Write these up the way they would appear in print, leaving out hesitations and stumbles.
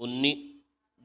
19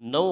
9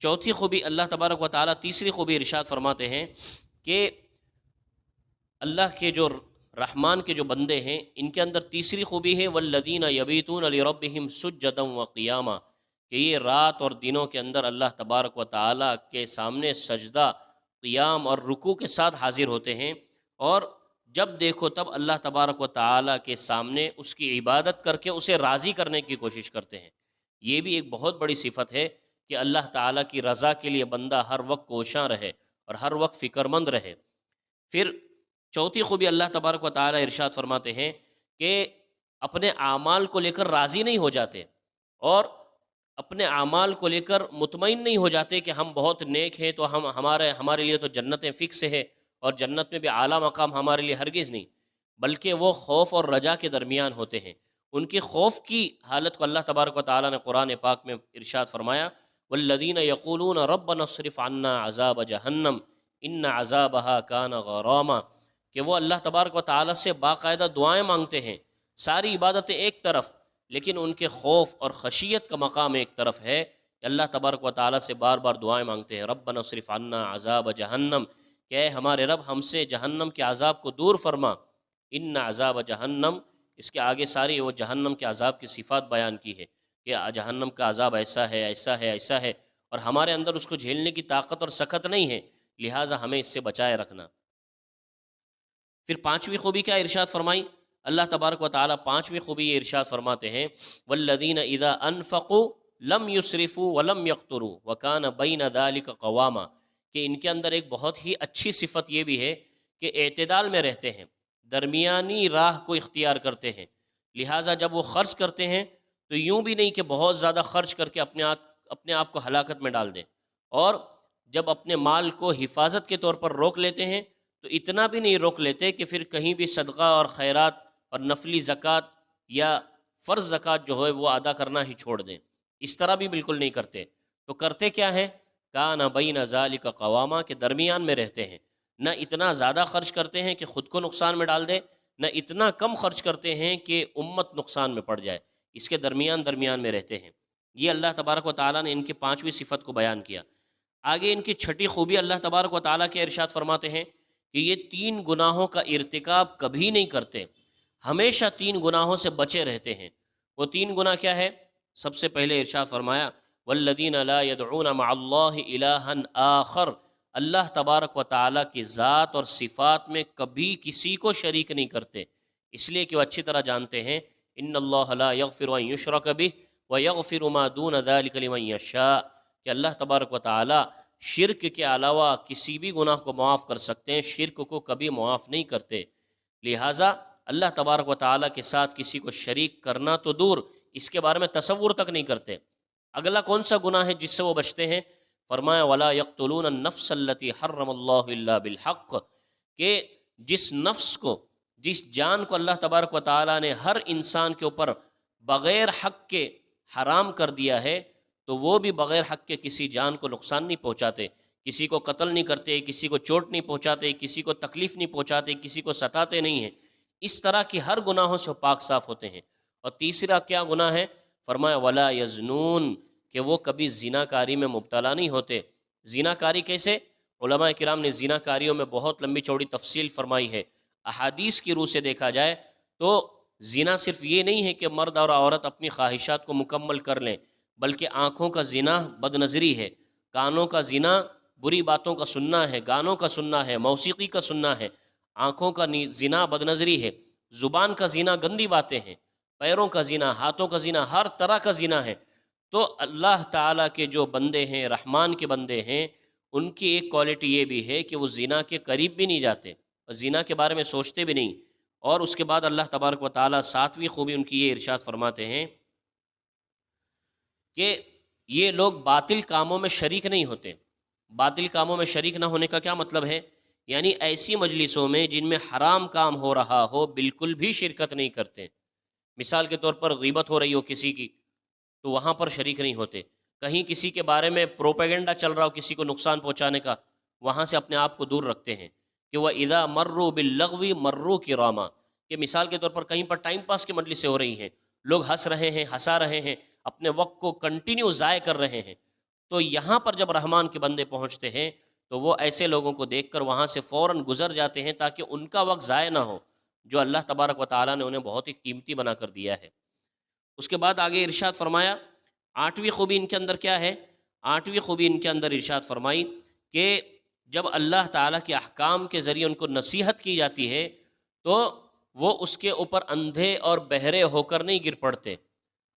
چوتھی خوبی اللہ تبارک و تعالیٰ تیسری خوبی ارشاد فرماتے ہیں کہ اللہ کے جو رحمان کے جو بندے ہیں ان کے اندر تیسری خوبی ہے والذین یبیتون لربہم سجدا وقیاما، کہ یہ رات اور دنوں کے اندر اللہ تبارک و تعالیٰ کے سامنے سجدہ، قیام اور رکوع کے ساتھ حاضر ہوتے ہیں، اور جب دیکھو تب اللہ تبارک و تعالیٰ کے سامنے اس کی عبادت کر کے اسے راضی کرنے کی کوشش کرتے ہیں۔ یہ بھی ایک بہت بڑی صفت ہے کہ اللہ تعالیٰ کی رضا کے لیے بندہ ہر وقت کوشاں رہے اور ہر وقت فکر مند رہے۔ پھر چوتھی خوبی اللہ تبارک و تعالیٰ ارشاد فرماتے ہیں کہ اپنے اعمال کو لے کر راضی نہیں ہو جاتے، اور اپنے اعمال کو لے کر مطمئن نہیں ہو جاتے کہ ہم بہت نیک ہیں تو ہمارے لیے تو جنتیں فکس ہے اور جنت میں بھی اعلیٰ مقام ہمارے لیے ہرگز نہیں، بلکہ وہ خوف اور رجا کے درمیان ہوتے ہیں۔ ان کی خوف کی حالت کو اللہ تبارک و تعالیٰ نے قرآن پاک میں ارشاد فرمایا والذین یقولون ربنا اصرف عنا عذاب جہنم ان عذابها کان غراما، کہ وہ اللہ تبارک و تعالیٰ سے باقاعدہ دعائیں مانگتے ہیں، ساری عبادتیں ایک طرف، لیکن ان کے خوف اور خشیت کا مقام ایک طرف ہے۔ اللہ تبارک و تعالیٰ سے بار بار دعائیں مانگتے ہیں ربنا اصرف عنا عذاب جہنم، کہ اے ہمارے رب ہم سے جہنم کے عذاب کو دور فرما۔ ان عذاب جہنم، اس کے آگے ساری وہ جہنم کے عذاب کی صفات بیان کی ہے کہ جہنم کا عذاب ایسا ہے ایسا ہے ایسا ہے، اور ہمارے اندر اس کو جھیلنے کی طاقت اور سخت نہیں ہے، لہٰذا ہمیں اس سے بچائے رکھنا۔ پھر پانچویں خوبی کیا ارشاد فرمائی اللہ تبارک و تعالیٰ؟ پانچویں خوبی یہ ارشاد فرماتے ہیں والذین اذا انفقوا لم یسرفوا ولم یقتروا وکان بین ذلک قواما، کہ ان کے اندر ایک بہت ہی اچھی صفت یہ بھی ہے کہ اعتدال میں رہتے ہیں، درمیانی راہ کو اختیار کرتے ہیں، لہٰذا جب وہ خرچ کرتے ہیں تو یوں بھی نہیں کہ بہت زیادہ خرچ کر کے اپنے آپ کو ہلاکت میں ڈال دیں، اور جب اپنے مال کو حفاظت کے طور پر روک لیتے ہیں تو اتنا بھی نہیں روک لیتے کہ پھر کہیں بھی صدقہ اور خیرات اور نفلی زکوٰۃ یا فرض زکوٰۃ جو ہے وہ ادا کرنا ہی چھوڑ دیں، اس طرح بھی بالکل نہیں کرتے۔ تو کرتے کیا ہیں؟ کان بین ذالک قواما، کے درمیان میں رہتے ہیں، نہ اتنا زیادہ خرچ کرتے ہیں کہ خود کو نقصان میں ڈال دے، نہ اتنا کم خرچ کرتے ہیں کہ امت نقصان میں پڑ جائے، اس کے درمیان میں رہتے ہیں۔ یہ اللہ تبارک و تعالیٰ نے ان کی پانچویں صفت کو بیان کیا۔ آگے ان کی چھٹی خوبی اللہ تبارک و تعالیٰ کے ارشاد فرماتے ہیں کہ یہ تین گناہوں کا ارتکاب کبھی نہیں کرتے، ہمیشہ تین گناہوں سے بچے رہتے ہیں۔ وہ تین گناہ کیا ہے؟ سب سے پہلے ارشاد فرمایا والذین لا يدعون مع اللہ الہا آخر، اللہ تبارک و تعالیٰ کی ذات اور صفات میں کبھی کسی کو شریک نہیں کرتے، اس لیے کہ وہ اچھی طرح جانتے ہیں ان اللہ لا یغفر ان یشرک بہ ویغفر ما دون ذلک لمن یشاء، کہ اللہ تبارک و تعالیٰ شرک کے علاوہ کسی بھی گناہ کو معاف کر سکتے ہیں، شرک کو کبھی معاف نہیں کرتے، لہٰذا اللہ تبارک و تعالیٰ کے ساتھ کسی کو شریک کرنا تو دور، اس کے بارے میں تصور تک نہیں کرتے۔ اگلا کون سا گناہ ہے جس سے وہ بچتے ہیں؟ فرمایا ولا یقتلون النفس التي حرم اللہ الا بالحق، کہ جس نفس کو، جس جان کو اللہ تبارک و تعالیٰ نے ہر انسان کے اوپر بغیر حق کے حرام کر دیا ہے، تو وہ بھی بغیر حق کے کسی جان کو نقصان نہیں پہنچاتے، کسی کو قتل نہیں کرتے، کسی کو چوٹ نہیں پہنچاتے، کسی کو تکلیف نہیں پہنچاتے، کسی کو ستاتے نہیں ہیں، اس طرح کی ہر گناہوں سے پاک صاف ہوتے ہیں۔ اور تیسرا کیا گناہ ہے؟ فرمایا ولا یزنون، کہ وہ کبھی زنا کاری میں مبتلا نہیں ہوتے۔ زنا کاری کیسے؟ علماء کرام نے زنا کاریوں میں بہت لمبی چوڑی تفصیل فرمائی ہے۔ احادیث کی روح سے دیکھا جائے تو زنا صرف یہ نہیں ہے کہ مرد اور عورت اپنی خواہشات کو مکمل کر لیں، بلکہ آنکھوں کا زنا بد نظری ہے، کانوں کا زنا بری باتوں کا سننا ہے، گانوں کا سننا ہے، موسیقی کا سننا ہے، آنکھوں کا زنا بد نظری ہے، زبان کا زنا گندی باتیں ہیں، پیروں کا زنا، ہاتھوں کا زنا، ہر طرح کا زنا ہے۔ تو اللہ تعالیٰ کے جو بندے ہیں، رحمان کے بندے ہیں، ان کی ایک کوالٹی یہ بھی ہے کہ وہ زنا کے قریب بھی نہیں جاتے اور زنا کے بارے میں سوچتے بھی نہیں۔ اور اس کے بعد اللہ تبارک و تعالیٰ ساتویں خوبی ان کی یہ ارشاد فرماتے ہیں کہ یہ لوگ باطل کاموں میں شریک نہیں ہوتے۔ باطل کاموں میں شریک نہ ہونے کا کیا مطلب ہے؟ یعنی ایسی مجلسوں میں جن میں حرام کام ہو رہا ہو بالکل بھی شرکت نہیں کرتے۔ مثال کے طور پر غیبت ہو رہی ہو کسی کی تو وہاں پر شریک نہیں ہوتے، کہیں کسی کے بارے میں پروپیگنڈا چل رہا ہو کسی کو نقصان پہنچانے کا، وہاں سے اپنے آپ کو دور رکھتے ہیں کہ وہ اذا مروا باللغو مروا کراما، کہ مثال کے طور پر کہیں پر ٹائم پاس کی مجلسیں ہو رہی ہیں، لوگ ہنس رہے ہیں، ہنسا رہے ہیں، اپنے وقت کو کنٹینیو ضائع کر رہے ہیں، تو یہاں پر جب رحمان کے بندے پہنچتے ہیں تو وہ ایسے لوگوں کو دیکھ کر وہاں سے فوراً گزر جاتے ہیں تاکہ ان کا وقت ضائع نہ ہو جو اللہ تبارک و تعالیٰ نے انہیں بہت ہی قیمتی بنا کر دیا ہے۔ اس کے بعد آگے ارشاد فرمایا، آٹھویں خوبی ان کے اندر کیا ہے؟ آٹھویں خوبی ان کے اندر ارشاد فرمائی کہ جب اللہ تعالیٰ کے احکام کے ذریعے ان کو نصیحت کی جاتی ہے تو وہ اس کے اوپر اندھے اور بہرے ہو کر نہیں گر پڑتے۔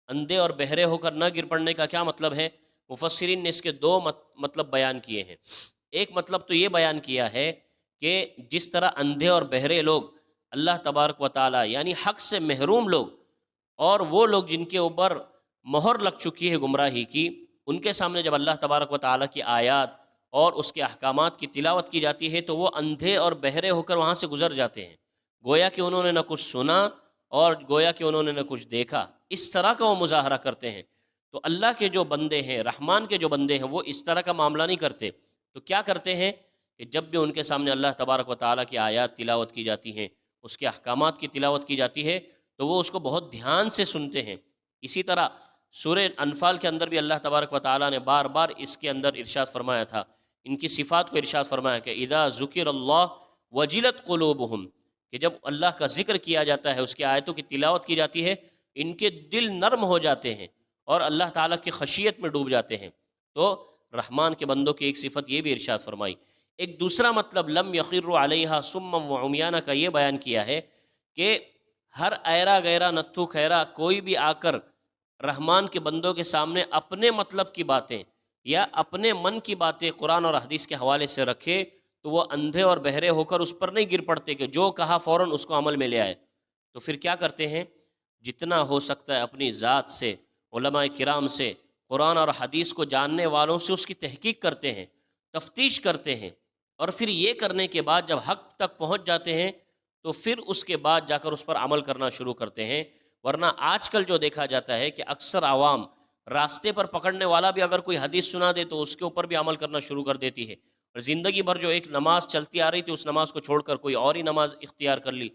اندھے اور بہرے ہو کر نہ گر پڑنے کا کیا مطلب ہے؟ مفسرین نے اس کے دو مطلب بیان کیے ہیں۔ ایک مطلب تو یہ بیان کیا ہے کہ جس طرح اندھے اور بہرے لوگ اللہ تبارک و تعالیٰ یعنی حق سے محروم لوگ اور وہ لوگ جن کے اوپر مہر لگ چکی ہے گمراہی کی، ان کے سامنے جب اللہ تبارک و تعالیٰ کی آیات اور اس کے احکامات کی تلاوت کی جاتی ہے تو وہ اندھے اور بہرے ہو کر وہاں سے گزر جاتے ہیں، گویا کہ انہوں نے نہ کچھ سنا اور گویا کہ انہوں نے نہ کچھ دیکھا، اس طرح کا وہ مظاہرہ کرتے ہیں۔ تو اللہ کے جو بندے ہیں، رحمان کے جو بندے ہیں، وہ اس طرح کا معاملہ نہیں کرتے۔ تو کیا کرتے ہیں کہ جب بھی ان کے سامنے اللہ تبارک و تعالیٰ کی آیات تلاوت کی جاتی ہیں، اس کے احکامات کی تلاوت کی جاتی ہے تو وہ اس کو بہت دھیان سے سنتے ہیں۔ اسی طرح سورہ انفال کے اندر بھی اللہ تبارک و تعالیٰ نے بار بار اس کے اندر ارشاد فرمایا تھا، ان کی صفات کو ارشاد فرمایا کہ اذا ذکر اللہ وجلت قلوبہم، کہ جب اللہ کا ذکر کیا جاتا ہے، اس کی آیتوں کی تلاوت کی جاتی ہے، ان کے دل نرم ہو جاتے ہیں اور اللہ تعالیٰ کی خشیت میں ڈوب جاتے ہیں۔ تو رحمان کے بندوں کی ایک صفت یہ بھی ارشاد فرمائی۔ ایک دوسرا مطلب لم یخروا علیہا صما وعمیانا کا یہ بیان کیا ہے کہ ہر ایرا غیرہ نتھو خیرہ کوئی بھی آ کر رحمان کے بندوں کے سامنے اپنے مطلب کی باتیں یا اپنے من کی باتیں قرآن اور حدیث کے حوالے سے رکھے تو وہ اندھے اور بہرے ہو کر اس پر نہیں گر پڑتے کہ جو کہا فوراً اس کو عمل میں لے آئے۔ تو پھر کیا کرتے ہیں؟ جتنا ہو سکتا ہے اپنی ذات سے، علماء کرام سے، قرآن اور حدیث کو جاننے والوں سے اس کی تحقیق کرتے ہیں، تفتیش کرتے ہیں، اور پھر یہ کرنے کے بعد جب حق تک پہنچ جاتے ہیں تو پھر اس کے بعد جا کر اس پر عمل کرنا شروع کرتے ہیں۔ ورنہ آج کل جو دیکھا جاتا ہے کہ اکثر عوام راستے پر پکڑنے والا بھی اگر کوئی حدیث سنا دے تو اس کے اوپر بھی عمل کرنا شروع کر دیتی ہے، اور زندگی بھر جو ایک نماز چلتی آ رہی تھی اس نماز کو چھوڑ کر کوئی اور ہی نماز اختیار کر لی،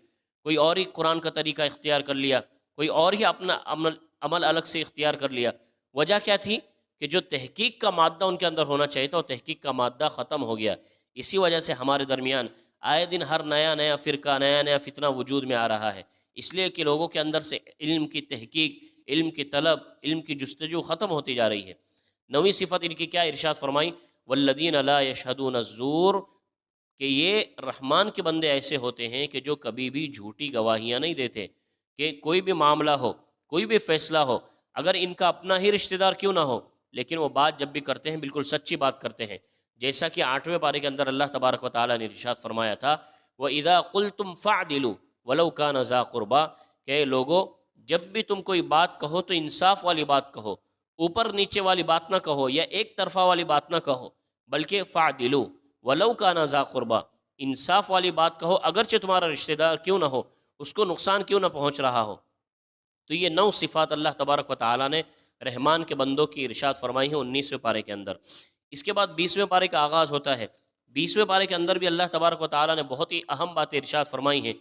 کوئی اور ہی قرآن کا طریقہ اختیار کر لیا، کوئی اور ہی اپنا عمل الگ سے اختیار کر لیا۔ وجہ کیا تھی؟ کہ جو تحقیق کا مادہ ان کے اندر ہونا چاہیے تھا وہ تحقیق کا مادہ ختم ہو گیا۔ اسی وجہ سے ہمارے درمیان آئے دن ہر نیا نیا فرقہ، نیا نیا فتنہ وجود میں آ رہا ہے، اس لیے کہ لوگوں کے اندر سے علم کی تحقیق، علم کی طلب، علم کی جستجو ختم ہوتی جا رہی ہے۔ نویں صفت ان کی کیا ارشاد فرمائی؟ والذین لا یشہدون الزور، کہ یہ رحمان کے بندے ایسے ہوتے ہیں کہ جو کبھی بھی جھوٹی گواہیاں نہیں دیتے، کہ کوئی بھی معاملہ ہو، کوئی بھی فیصلہ ہو، اگر ان کا اپنا ہی رشتہ دار کیوں نہ ہو، لیکن وہ بات جب بھی کرتے ہیں بالکل سچی بات کرتے ہیں۔ جیسا کہ 8ویں پارے کے اندر اللہ تبارک و تعالیٰ نے ارشاد فرمایا تھا وَإِذَا قُلْتُمْ فَعْدِلُوا وَلَوْ كَانَ ذَا قُرْبَى، کہ لوگو جب بھی تم کوئی بات کہو تو انصاف والی بات کہو، اوپر نیچے والی بات نہ کہو یا ایک طرفہ والی بات نہ کہو، بلکہ فَعْدِلُوا وَلَوْ كَانَ ذَا قُرْبَى، انصاف والی بات کہو اگرچہ تمہارا رشتہ دار کیوں نہ ہو، اس کو نقصان کیوں نہ پہنچ رہا ہو۔ تو یہ 9 صفات اللہ تبارک و تعالیٰ نے رحمان کے بندوں کی ارشاد فرمائی ہیں 19ویں پارے کے اندر۔ اس کے بعد 20ویں پارے کا آغاز ہوتا ہے۔ 20ویں پارے کے اندر بھی اللہ تبارک و تعالیٰ نے بہت ہی اہم باتیں ارشاد فرمائی ہیں۔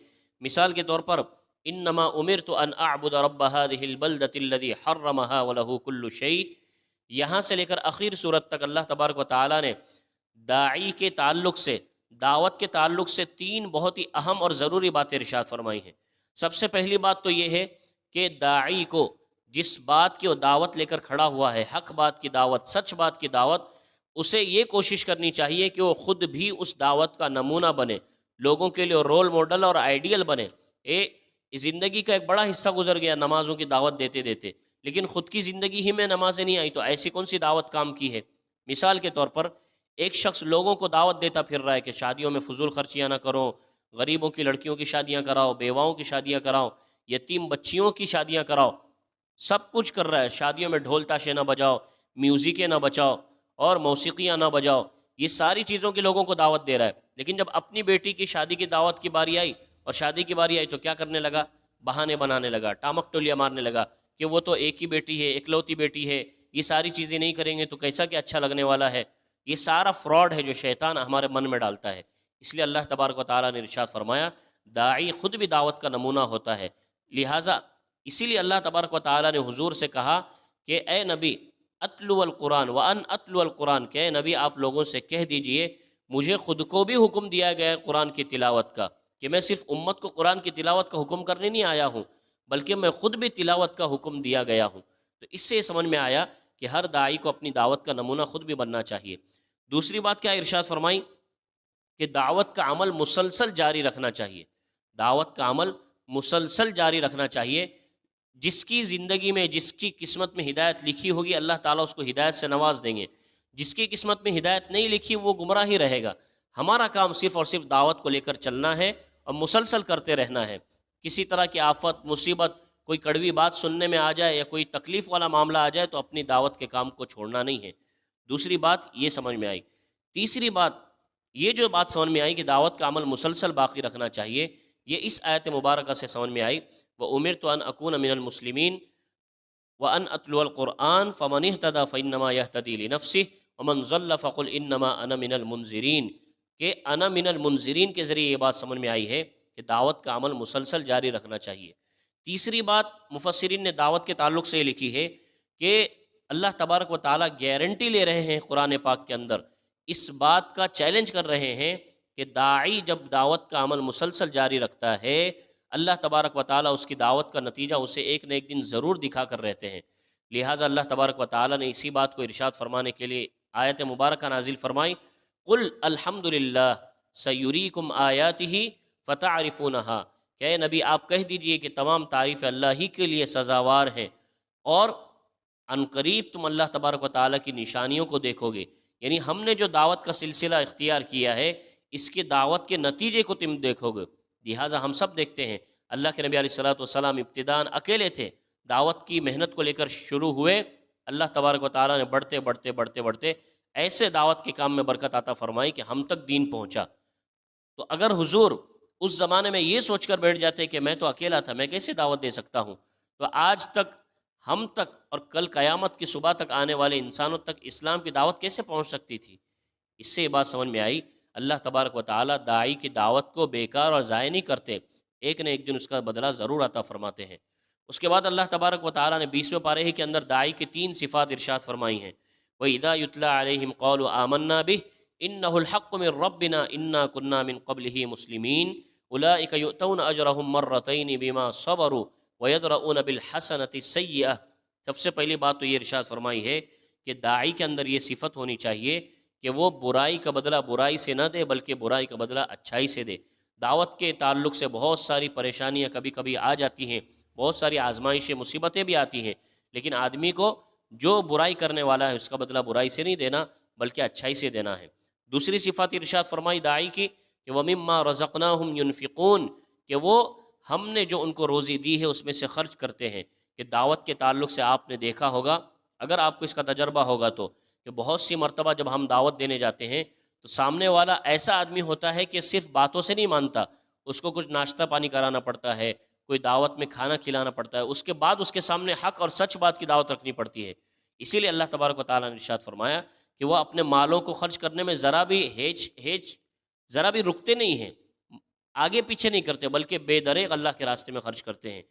مثال کے طور پر انما امرت ان اعبد رب هذه البلدة الذي حرمها وله كل شيء، یہاں سے لے کر اخیر صورت تک اللہ تبارک و تعالیٰ نے داعی کے تعلق سے، دعوت کے تعلق سے 3 بہت ہی اہم اور ضروری باتیں ارشاد فرمائی ہیں۔ سب سے پہلی بات تو یہ ہے کہ داعی کو جس بات کی وہ دعوت لے کر کھڑا ہوا ہے، حق بات کی دعوت، سچ بات کی دعوت، اسے یہ کوشش کرنی چاہیے کہ وہ خود بھی اس دعوت کا نمونہ بنے، لوگوں کے لیے رول ماڈل اور آئیڈیل بنے۔ زندگی کا ایک بڑا حصہ گزر گیا نمازوں کی دعوت دیتے دیتے، لیکن خود کی زندگی ہی میں نمازیں نہیں آئی تو ایسی کون سی دعوت کام کی ہے؟ مثال کے طور پر ایک شخص لوگوں کو دعوت دیتا پھر رہا ہے کہ شادیوں میں فضول خرچیاں نہ کرو، غریبوں کی لڑکیوں کی شادیاں کراؤ، بیواؤں کی شادیاں کراؤ، یتیم بچیوں کی شادیاں کراؤ، سب کچھ کر رہا ہے، شادیوں میں ڈھول تاشے نہ بجاؤ، میوزکیں نہ بچاؤ اور موسیقیاں نہ بجاؤ، یہ ساری چیزوں کی لوگوں کو دعوت دے رہا ہے۔ لیکن جب اپنی بیٹی کی شادی کی دعوت کی باری آئی اور شادی کی باری آئی تو کیا کرنے لگا؟ بہانے بنانے لگا، ٹامک ٹولیاں مارنے لگا کہ وہ تو ایک ہی بیٹی ہے، اکلوتی بیٹی ہے، یہ ساری چیزیں نہیں کریں گے تو کیسا کہ اچھا لگنے والا ہے۔ یہ سارا فراڈ ہے جو شیطان ہمارے من میں ڈالتا ہے۔ اس لیے اللہ تبارک و تعالیٰ نے ارشاد فرمایا داعی خود بھی دعوت کا نمونہ ہوتا ہے، لہٰذا اسی لیے اللہ تبارک و تعالیٰ نے حضور سے کہا کہ اے نبی اتلو القرآن وان اتلو القرآن، کہ نبی آپ لوگوں سے کہہ دیجئے مجھے خود کو بھی حکم دیا گیا ہے قرآن کی تلاوت کا، کہ میں صرف امت کو قرآن کی تلاوت کا حکم کرنے نہیں آیا ہوں، بلکہ میں خود بھی تلاوت کا حکم دیا گیا ہوں۔ تو اس سے سمجھ میں آیا کہ ہر داعی کو اپنی دعوت کا نمونہ خود بھی بننا چاہیے۔ دوسری بات کیا ارشاد فرمائی کہ دعوت کا عمل مسلسل جاری رکھنا چاہیے، دعوت کا عمل مسلسل جاری رکھنا چاہیے۔ جس کی زندگی میں، جس کی قسمت میں ہدایت لکھی ہوگی اللہ تعالیٰ اس کو ہدایت سے نواز دیں گے، جس کی قسمت میں ہدایت نہیں لکھی وہ گمراہ ہی رہے گا۔ ہمارا کام صرف اور صرف دعوت کو لے کر چلنا ہے اور مسلسل کرتے رہنا ہے۔ کسی طرح کی آفت، مصیبت، کوئی کڑوی بات سننے میں آ جائے یا کوئی تکلیف والا معاملہ آ جائے تو اپنی دعوت کے کام کو چھوڑنا نہیں ہے۔ دوسری بات یہ سمجھ میں آئی۔ تیسری بات یہ جو بات سمجھ میں آئی کہ دعوت کا عمل مسلسل باقی رکھنا چاہیے، یہ اس آیت مبارکہ سے سمجھ میں آئی، وَأُمِرْتُ أَنْ أَكُونَ مِنَ الْمُسْلِمِينَ وَأَنْ أَتْلُوَ الْقُرْآنَ فَمَنِ اهْتَدَى فَإِنَّمَا يَهْتَدِي لِنَفْسِهِ وَمَنْ ضَلَّ فَقُلْ إِنَّمَا أَنَا مِنَ الْمُنْذِرِينَ، کہ انا من المنذرین کے ذریعے یہ بات سمجھ میں آئی ہے کہ دعوت کا عمل مسلسل جاری رکھنا چاہیے۔ تیسری بات مفسرین نے دعوت کے تعلق سے یہ لکھی ہے کہ اللہ تبارک و تعالیٰ گارنٹی لے رہے ہیں قرآن پاک کے اندر، اس بات کا چیلنج کر رہے ہیں کہ داعی جب دعوت کا عمل مسلسل جاری رکھتا ہے اللہ تبارک و تعالیٰ اس کی دعوت کا نتیجہ اسے ایک نہ ایک دن ضرور دکھا کر رہتے ہیں۔ لہٰذا اللہ تبارک و تعالیٰ نے اسی بات کو ارشاد فرمانے کے لیے آیت مبارکہ نازل فرمائی، قل الحمد للہ سیریکم آیاتہ فتعرفونہا، کہ اے نبی آپ کہہ دیجئے کہ تمام تعریف اللہ ہی کے لیے سزاوار ہیں اور عنقریب تم اللہ تبارک و تعالیٰ کی نشانیوں کو دیکھو گے۔ یعنی ہم نے جو دعوت کا سلسلہ اختیار کیا ہے اس کے دعوت کے نتیجے کو تم دیکھو گے۔ لہٰذا ہم سب دیکھتے ہیں اللہ کے نبی علیہ الصلوۃ والسلام ابتداءً اکیلے تھے، دعوت کی محنت کو لے کر شروع ہوئے، اللہ تبارک و تعالیٰ نے بڑھتے بڑھتے بڑھتے بڑھتے ایسے دعوت کے کام میں برکت عطا فرمائی کہ ہم تک دین پہنچا۔ تو اگر حضور اس زمانے میں یہ سوچ کر بیٹھ جاتے کہ میں تو اکیلا تھا، میں کیسے دعوت دے سکتا ہوں، تو آج تک ہم تک اور کل قیامت کی صبح تک آنے والے انسانوں تک اسلام کی دعوت کیسے پہنچ سکتی تھی۔ اس سے یہ بات سمجھ میں آئی اللہ تبارک و تعالیٰ داعی کی دعوت کو بیکار اور ضائع نہیں کرتے، ایک نہ ایک دن اس کا بدلہ ضرور عطا فرماتے ہیں۔ اس کے بعد اللہ تبارک و تعالیٰ نے 20ویں پارے کے اندر داعی کی 3 صفات ارشاد فرمائی ہیں، وَإِذَا يُتْلَى عَلَيْهِمْ قَالُوا آمَنَّا بِهِ إِنَّهُ الْحَقُّ مِنْ رَبِّنَا إِنَّا كُنَّا مِنْ قَبْلِهِ مُسْلِمِينَ أُولَئِكَ يُؤْتَوْنَ أَجْرَهُمْ مَرَّتَيْنِ بِمَا صَبَرُوا وَيَدْرَؤُونَ بِالْحَسَنَةِ السَّيِّئَةَ۔ سب سے پہلی بات تو یہ ارشاد فرمائی ہے کہ داعی کے اندر یہ صفت ہونی چاہیے کہ وہ برائی کا بدلہ برائی سے نہ دے بلکہ برائی کا بدلہ اچھائی سے دے۔ دعوت کے تعلق سے بہت ساری پریشانیاں کبھی کبھی آ جاتی ہیں، بہت ساری آزمائشیں مصیبتیں بھی آتی ہیں، لیکن آدمی کو جو برائی کرنے والا ہے اس کا بدلہ برائی سے نہیں دینا بلکہ اچھائی سے دینا ہے۔ دوسری صفت ارشاد فرمائی داعی کی کہ وَمِمَّا رَزَقْنَاهُمْ يُنْفِقُونَ، کہ وہ ہم نے جو ان کو روزی دی ہے اس میں سے خرچ کرتے ہیں۔ کہ دعوت کے تعلق سے آپ نے دیکھا ہوگا، اگر آپ کو اس کا تجربہ ہوگا تو، کہ بہت سی مرتبہ جب ہم دعوت دینے جاتے ہیں تو سامنے والا ایسا آدمی ہوتا ہے کہ صرف باتوں سے نہیں مانتا، اس کو کچھ ناشتہ پانی کرانا پڑتا ہے، کوئی دعوت میں کھانا کھلانا پڑتا ہے، اس کے بعد اس کے سامنے حق اور سچ بات کی دعوت رکھنی پڑتی ہے۔ اسی لیے اللہ تبارک و تعالیٰ نے ارشاد فرمایا کہ وہ اپنے مالوں کو خرچ کرنے میں ذرا بھی رکتے نہیں ہیں، آگے پیچھے نہیں کرتے بلکہ بے دریغ اللہ کے راستے میں خرچ کرتے ہیں۔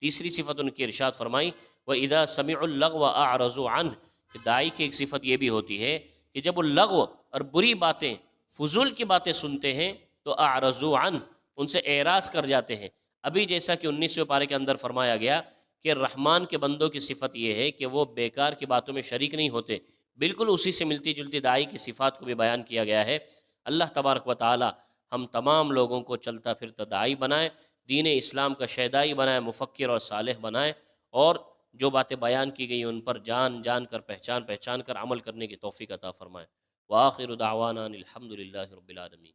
تیسری صفت ان کی ارشاد فرمائی وَإِذَا سَمِعُوا اللَّغْوَ أَعْرَضُوا عَنْهُ، کہ داعی کی ایک صفت یہ بھی ہوتی ہے کہ جب وہ لغو اور بری باتیں، فضول کی باتیں سنتے ہیں تو اعرضوا عنہ، ان سے اعراض کر جاتے ہیں۔ ابھی جیسا کہ 19ویں پارے کے اندر فرمایا گیا کہ رحمان کے بندوں کی صفت یہ ہے کہ وہ بیکار کی باتوں میں شریک نہیں ہوتے، بالکل اسی سے ملتی جلتی داعی کی صفات کو بھی بیان کیا گیا ہے۔ اللہ تبارک و تعالی ہم تمام لوگوں کو چلتا پھرتا داعی بنائے، دین اسلام کا شیدائی بنائے، مفکر اور صالح بنائے، اور جو باتیں بیان کی گئی ان پر جان جان کر پہچان کر عمل کرنے کی توفیق عطا فرمائے۔ وآخر دعوانا الحمد للہ رب العالمین۔